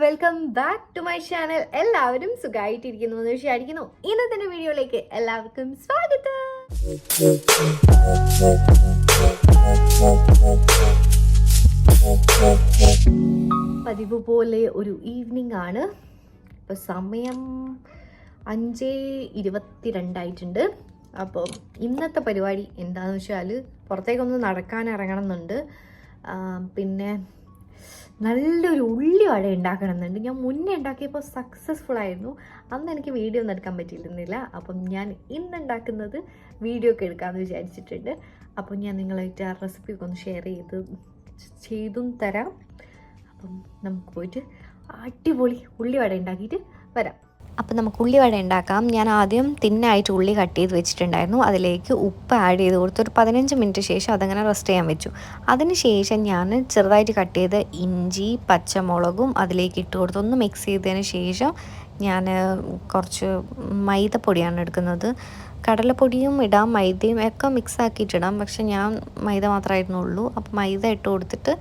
Welcome back to my channel. എല്ലാവരും സുഖമായിട്ടിരിക്കുന്നു എന്ന് വിചാരിക്കുന്നു. ഇന്നത്തെ വീഡിയോയിലേക്ക് എല്ലാവർക്കും സ്വാഗതം. പതിവ് പോലെ ഒരു ഈവനിങ് ആണ്. ഇപ്പോൾ സമയം 5:22 അപ്പോൾ ഇന്നത്തെ പരിപാടി എന്താണെന്ന് വെച്ചാൽ പുറത്തേക്കൊന്ന് നടക്കാൻ ഇറങ്ങണമെന്നുണ്ട്. പിന്നെ നല്ലൊരു ഉള്ളി വട ഉണ്ടാക്കണമെന്നുണ്ട്. ഞാൻ മുന്നേ ഉണ്ടാക്കിയപ്പോൾ സക്സസ്ഫുൾ ആയിരുന്നു. അന്ന് എനിക്ക് വീഡിയോ ഒന്നും എടുക്കാൻ പറ്റിയിരുന്നില്ല. അപ്പം ഞാൻ ഇന്ന് ഉണ്ടാക്കുന്നത് വീഡിയോ ഒക്കെ എടുക്കാമെന്ന് വിചാരിച്ചിട്ടുണ്ട്. അപ്പം ഞാൻ നിങ്ങളായിട്ട് ആ റെസിപ്പിയൊക്കെ ഒന്ന് ഷെയർ ചെയ്തും തരാം. അപ്പം നമുക്ക് പോയിട്ട് അടിപൊളി ഉള്ളി വട ഉണ്ടാക്കിയിട്ട് വരാം. അപ്പം നമുക്ക് ഉള്ളി വട ഉണ്ടാക്കാം. ഞാൻ ആദ്യം തിന്നായിട്ട് ഉള്ളി കട്ട് ചെയ്ത് വെച്ചിട്ടുണ്ടായിരുന്നു. അതിലേക്ക് ഉപ്പ് ആഡ് ചെയ്ത് കൊടുത്ത് ഒരു 15 മിനിറ്റ് ശേഷം അതങ്ങനെ റെസ്റ്റ് ചെയ്യാൻ വെച്ചു. അതിന് ശേഷം ഞാൻ ചെറുതായിട്ട് കട്ട് ചെയ്ത ഇഞ്ചി പച്ചമുളകും അതിലേക്ക് ഇട്ട് കൊടുത്ത് ഒന്ന് മിക്സ് ചെയ്തതിന് ശേഷം ഞാൻ കുറച്ച് മൈദപ്പൊടിയാണ് എടുക്കുന്നത്. കടലപ്പൊടിയും ഇടാം, മൈദയും ഒക്കെ മിക്സ് ആക്കിയിട്ടിടാം. പക്ഷെ ഞാൻ മൈദ മാത്രമായിരുന്നുള്ളൂ. അപ്പോൾ മൈദ ഇട്ട് കൊടുത്തിട്ട്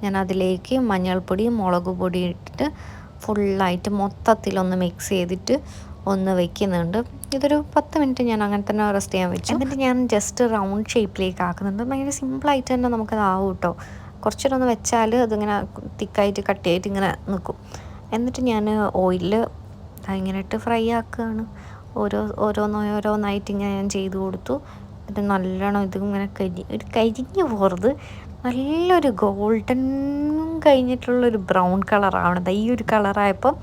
ഞാൻ അതിലേക്ക് മഞ്ഞൾപ്പൊടിയും മുളക് പൊടിയും ഇട്ടിട്ട് ഫുള്ളായിട്ട് മൊത്തത്തിലൊന്ന് മിക്സ് ചെയ്തിട്ട് ഒന്ന് വെക്കുന്നുണ്ട്. ഇതൊരു 10 മിനിറ്റ് ഞാൻ അങ്ങനെ തന്നെ റെസ്റ്റ് ചെയ്യാൻ വെച്ചു. എന്നിട്ട് ഞാൻ ജസ്റ്റ് റൗണ്ട് ഷേപ്പിലേക്ക് ആക്കുന്നുണ്ട്. ഭയങ്കര സിമ്പിളായിട്ട് തന്നെ നമുക്കതാവും കേട്ടോ. കുറച്ചൊന്ന് വെച്ചാൽ അതിങ്ങനെ തിക്കായിട്ട് കട്ടിയായിട്ട് ഇങ്ങനെ നിൽക്കും. എന്നിട്ട് ഞാൻ ഓയിലിൽ ഇങ്ങനെ ഇട്ട് ഫ്രൈ ആക്കുകയാണ്. ഓരോന്നായിട്ട് ഇങ്ങനെ ഞാൻ ചെയ്ത് കൊടുത്തു. എന്നിട്ട് നല്ലോണം ഇതിങ്ങനെ കരിഞ്ഞു പോകരുത്, നല്ലൊരു ഗോൾഡൻ കഴിഞ്ഞിട്ടുള്ളൊരു ബ്രൗൺ കളറാവണത്. ഈ ഒരു കളറായപ്പോൾ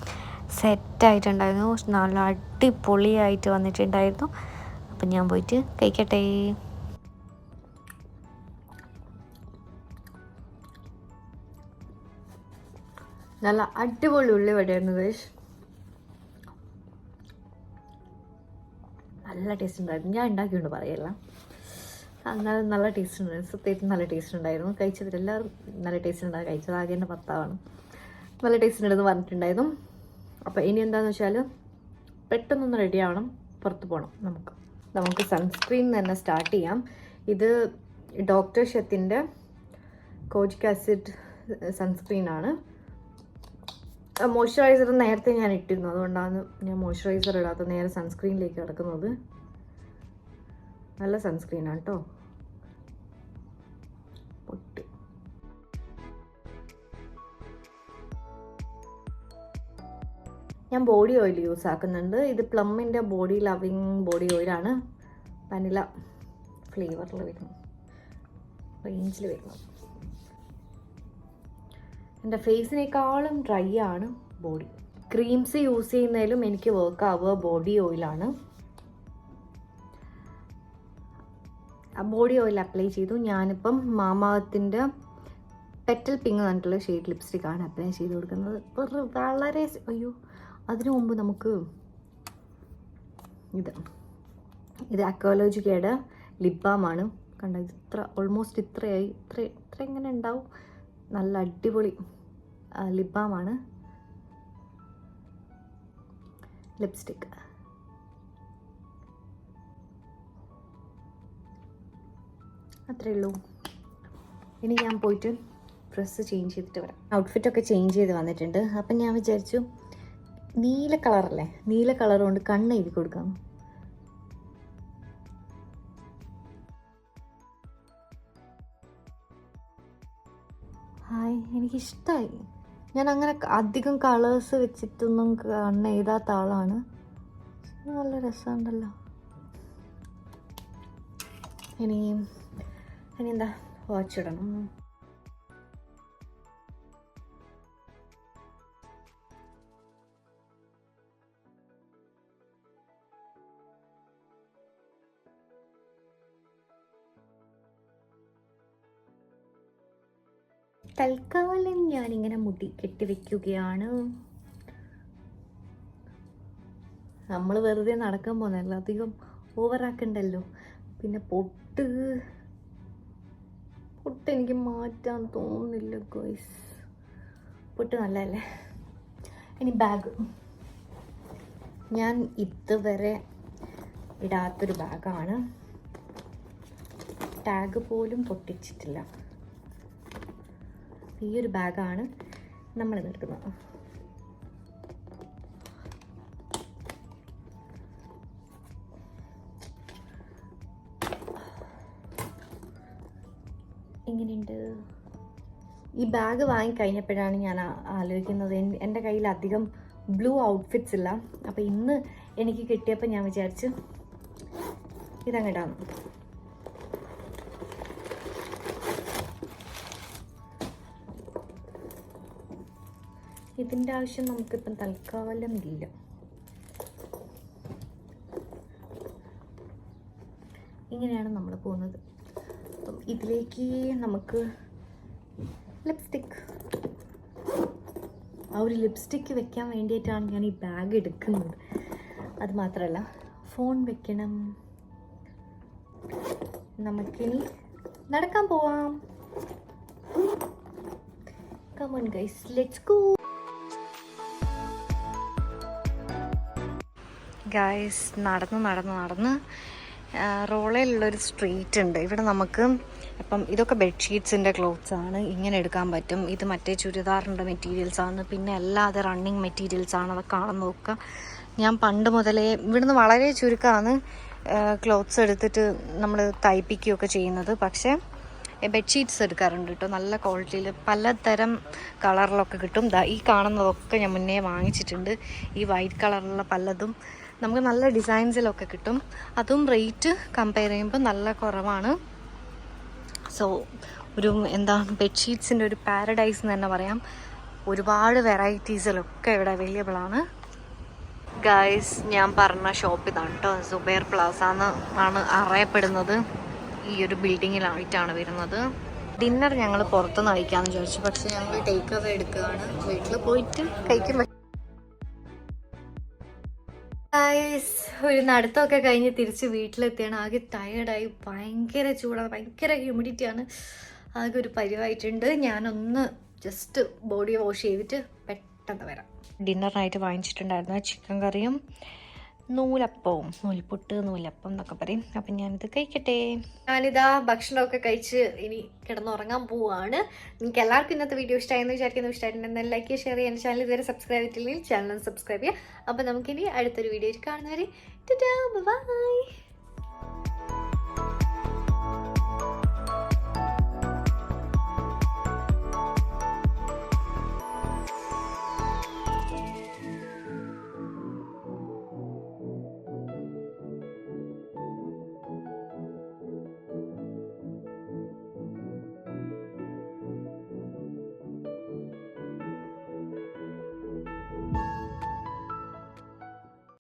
സെറ്റായിട്ടുണ്ടായിരുന്നു. നല്ല അടിപൊളിയായിട്ട് വന്നിട്ടുണ്ടായിരുന്നു. അപ്പം ഞാൻ പോയിട്ട് കഴിക്കട്ടെ. നല്ല അടിപൊളി ഉള്ളി വടയായിരുന്നു ഗൈസ്. നല്ല ടേസ്റ്റ് ഉണ്ടായിരുന്നു. ഞാൻ ഉണ്ടാക്കിയുണ്ട് പറയല്ല, എന്നാലും നല്ല ടേസ്റ്റ് ഉണ്ടായിരുന്നു. സത്യമായിട്ടും നല്ല ടേസ്റ്റ് ഉണ്ടായിരുന്നു. കഴിച്ചതിലെല്ലാവരും നല്ല ടേസ്റ്റ് ഉണ്ടാകും. കഴിച്ചത് ആകെ എൻ്റെ ഭർത്താവാണ്. നല്ല ടേസ്റ്റ് ഉണ്ടെന്ന് പറഞ്ഞിട്ടുണ്ടായിരുന്നു. അപ്പോൾ ഇനി എന്താണെന്ന് വെച്ചാൽ പെട്ടെന്നൊന്ന് റെഡി ആവണം, പുറത്ത് പോകണം. നമുക്ക് സൺസ്ക്രീൻ തന്നെ സ്റ്റാർട്ട് ചെയ്യാം. ഇത് ഡോക്ടർ ഷെത്തിൻ്റെ കോജിക് ആസിഡ് സൺസ്ക്രീനാണ്. മോയ്സ്ചറൈസർ നേരത്തെ ഞാൻ ഇട്ടിരുന്നു, അതുകൊണ്ടാണ് ഞാൻ മോയ്സ്ചറൈസർ ഇടാത്ത നേരെ സൺസ്ക്രീനിലേക്ക് കിടക്കുന്നത്. നല്ല സൺസ്ക്രീനാണ് കേട്ടോ. പൊട്ട് ഞാൻ ബോഡി ഓയിൽ യൂസ് ആക്കുന്നുണ്ട്. ഇത് പ്ലമ്മിൻ്റെ ബോഡി ലവിങ് ബോഡി ഓയിലാണ്. വനില ഫ്ലേവറിൽ വരുന്നു, റേഞ്ചിൽ വരുന്നു. എൻ്റെ ഫേസിനേക്കാളും ഡ്രൈ ആണ് ബോഡി. ക്രീംസ് യൂസ് ചെയ്യുന്നതിലും എനിക്ക് വർക്ക് ആവുക ബോഡി ഓയിലാണ്. ബോഡി ഓയിൽ അപ്ലൈ ചെയ്തു. ഞാനിപ്പം മാമാഅർത്തിൻ്റെ പെറ്റൽ പിങ്ക് പറഞ്ഞിട്ടുള്ള ഷെയ്ഡ് ലിപ്സ്റ്റിക്കാണ് അപ്ലൈ ചെയ്ത് കൊടുക്കുന്നത്. വളരെ അതിനു മുമ്പ് നമുക്ക് ഇത് അക്വാലോജിക്കയുടെ ലിപ് ബാമാണ്. കണ്ട, ഇത് ഓൾമോസ്റ്റ് ഇത്രയായി. ഇത്ര എങ്ങനെ ഉണ്ടാവും. നല്ല അടിപൊളി ലിപ് ബാമാണ്. ലിപ്സ്റ്റിക്ക് അത്രേ ഉള്ളൂ. ഇനി ഞാൻ പോയിട്ട് ഡ്രസ്സ് ചേഞ്ച് ചെയ്തിട്ട് വരാം. ഔട്ട്ഫിറ്റൊക്കെ ചേഞ്ച് ചെയ്ത് വന്നിട്ടുണ്ട്. അപ്പം ഞാൻ വിചാരിച്ചു നീല കളറല്ലേ, നീല കളർ കൊണ്ട് കണ്ണ് എഴുതി കൊടുക്കാം. ഹായ്, എനിക്കിഷ്ടമായി. ഞാൻ അങ്ങനെ അധികം കളേഴ്സ് വെച്ചിട്ടൊന്നും കണ്ണ് എഴുതാത്ത ആളാണ്. നല്ല രസമുണ്ടല്ലോ. ഇനി എന്താ വാച്ച് ഇടണം. തൽക്കാലം ഞാനിങ്ങനെ മുടി കെട്ടിവെക്കുകയാണ്. നമ്മൾ വെറുതെ നടക്കാൻ പോകുന്നതല്ല, അധികം ഓവറാക്കണ്ടല്ലോ. പിന്നെ പൊട്ട് എനിക്ക് മാറ്റാൻ തോന്നുന്നില്ല ഗോയ്സ്. പൊട്ട് നല്ലതല്ലേ. ഇനി ബാഗ്. ഞാൻ ഇതുവരെ ഇടാത്തൊരു ബാഗാണ്. ടാഗ് പോലും പൊട്ടിച്ചിട്ടില്ല. ഈ ഒരു ബാഗാണ് നമ്മളിന്ന് എടുക്കുന്നത്. ഈ ബാഗ് വാങ്ങിക്കഴിഞ്ഞപ്പോഴാണ് ഞാൻ ആലോചിക്കുന്നത് എൻ്റെ കയ്യിൽ അധികം ബ്ലൂ ഔട്ട്ഫിറ്റ്സ് ഇല്ല. അപ്പോൾ ഇന്ന് എനിക്ക് കിട്ടിയപ്പോൾ ഞാൻ വിചാരിച്ചു ഇതങ്ങിടാന്ന്. ഇതിൻ്റെ ആവശ്യം നമുക്കിപ്പം തൽക്കാലമില്ല. ഇങ്ങനെയാണ് നമ്മൾ പോകുന്നത്. അപ്പം ഇതിലേക്ക് നമുക്ക് ലിപ്സ്റ്റിക്, ആ ഒരു ലിപ്സ്റ്റിക്ക് വെക്കാൻ വേണ്ടിയിട്ടാണ് ഞാൻ ഈ ബാഗ് എടുക്കുന്നത്. അത് മാത്രമല്ല ഫോൺ വെക്കണം. നമുക്കിനി നടക്കാൻ പോവാം. Come on guys, let's go. Guys, നടന്ന് റോളയിലുള്ളൊരു സ്ട്രീറ്റ് ഉണ്ട് ഇവിടെ. നമുക്ക് അപ്പം ഇതൊക്കെ ബെഡ്ഷീറ്റ്സിൻ്റെ ക്ലോത്ത്സ് ആണ്, ഇങ്ങനെ എടുക്കാൻ പറ്റും. ഇത് മറ്റേ ചുരിദാറിൻ്റെ മെറ്റീരിയൽസ് ആണ്, പിന്നെ അല്ലാതെ റണ്ണിങ് മെറ്റീരിയൽസ് ആണ്. അതൊക്കെ കാണാൻ നോക്കുക. ഞാൻ പണ്ട് മുതലേ ഇവിടുന്ന് വളരെ ചുരുക്കമാണ് ക്ലോത്ത്സ് എടുത്തിട്ട് നമ്മൾ തയ്പ്പിക്കുകയൊക്കെ ചെയ്യുന്നത്. പക്ഷേ ബെഡ്ഷീറ്റ്സ് എടുക്കാറുണ്ട് കേട്ടോ, നല്ല ക്വാളിറ്റിയിൽ പലതരം കളറിലൊക്കെ കിട്ടും. ഈ കാണുന്നതൊക്കെ ഞാൻ മുന്നേ വാങ്ങിച്ചിട്ടുണ്ട്. ഈ വൈറ്റ് കളറിലുള്ള പലതും നമുക്ക് നല്ല ഡിസൈൻസിലൊക്കെ കിട്ടും. അതും റേറ്റ് കമ്പയർ ചെയ്യുമ്പോൾ നല്ല കുറവാണ്. സോ ഒരു ബെഡ്ഷീറ്റ്സിൻ്റെ ഒരു പാരഡൈസ് എന്ന് തന്നെ പറയാം. ഒരുപാട് വെറൈറ്റീസിലൊക്കെ ഇവിടെ അവൈലബിൾ ആണ്. ഗൈസ്, ഞാൻ പറഞ്ഞ ഷോപ്പ് ഇതാണ് കേട്ടോ, സുബൈർ പ്ലാസ ആണ് അറിയപ്പെടുന്നത്. ഈ ഒരു ബിൽഡിങ്ങിലായിട്ടാണ് വരുന്നത്. ഡിന്നർ ഞങ്ങൾ പുറത്തുനിന്ന് കഴിക്കാമെന്ന് വിചാരിച്ചു, പക്ഷെ ഞങ്ങൾ ടേക്ക് അവേ എടുക്കുകയാണ്. വീട്ടിൽ പോയിട്ട് കഴിക്കും. ഒരു നടത്തമൊക്കെ കഴിഞ്ഞ് തിരിച്ച് വീട്ടിലെത്തിയാണ്. ആകെ ടയേർഡായി, ഭയങ്കര ചൂടാണ്, ഭയങ്കര ഹ്യൂമിഡിറ്റിയാണ്. ആകെ ഒരു പരിവായിട്ടുണ്ട്. ഞാനൊന്ന് ജസ്റ്റ് ബോഡി വാഷ് ചെയ്തിട്ട് പെട്ടെന്ന് വരാം. ഡിന്നറിനായിട്ട് വാങ്ങിച്ചിട്ടുണ്ടായിരുന്നു ചിക്കൻ കറിയും നൂലപ്പവും, നൂലപ്പം എന്നൊക്കെ പറയും. അപ്പം ഞാനിത് കഴിക്കട്ടെ. ഞാനിതാ ഭക്ഷണമൊക്കെ കഴിച്ച് ഇനി കിടന്നുറങ്ങാൻ പോവാണ്. നിങ്ങൾക്ക് എല്ലാവർക്കും ഇന്നത്തെ വീഡിയോ ഇഷ്ടമായെന്ന് വിചാരിക്കുന്നു. ഇഷ്ടമായിട്ടുണ്ടെങ്കിൽ ലൈക്ക്, ഷെയർ ചെയ്യാൻ, ചാനൽ ഇതുവരെ സബ്സ്ക്രൈബ് ചെയ്തിട്ടില്ലെങ്കിൽ ചാനൽ സബ്സ്ക്രൈബ് ചെയ്യുക. അപ്പം നമുക്കിനി അടുത്തൊരു വീഡിയോയിൽ കാണുന്നവരെ ബൈ.